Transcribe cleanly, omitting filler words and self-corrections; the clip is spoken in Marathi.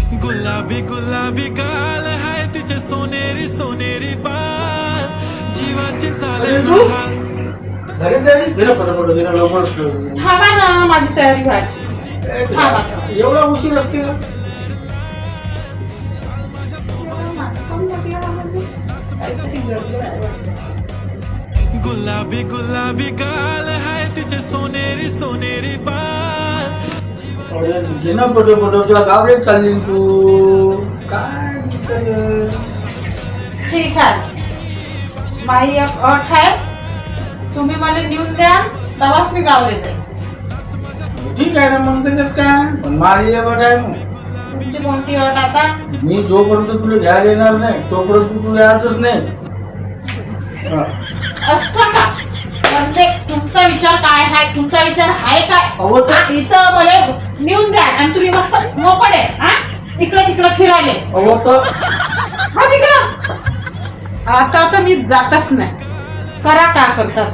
गुलाबी गुलाबी गाल है तिचे सोनेरी सोनेरी बाल जीवाचे झाले महाल. घरी जाईल गेलं फटाफट गेलं लवकर थांबा ना माझी तयारी व्हायची. थांबा. एवढा उशीर असते का? काहीतरी गडबड आहे वाटतं. गुलाबी गुलाबी गाल है तिचे सोनेरी सोनेरी बाल. अरे घेणं फोटो तुला गावडे चालली तू काय करेल? ठीक आहे. माझी एक अट आहे, तुम्ही मला नेऊन द्या तेव्हाच मी गावले जाईल. ठीक आहे ना मग त्याच्यात काय पण माझी एक अट आहे मग तुमची कोणती अट आता? मी जोपर्यंत तुला घ्यायला येणार नाही तोपर्यंत तू यायचंच नाही. असतं का? म्हणजे तुमचा विचार काय आहे? तुमचा विचार आहे काय? अहो तर इथं मला नेऊन द्या आणि तुम्ही मस्त मोकळे हा इकडे तिकडे फिरायले. अहो तर हा तिकडं. आता तर मी जातच नाही. करा काय करता.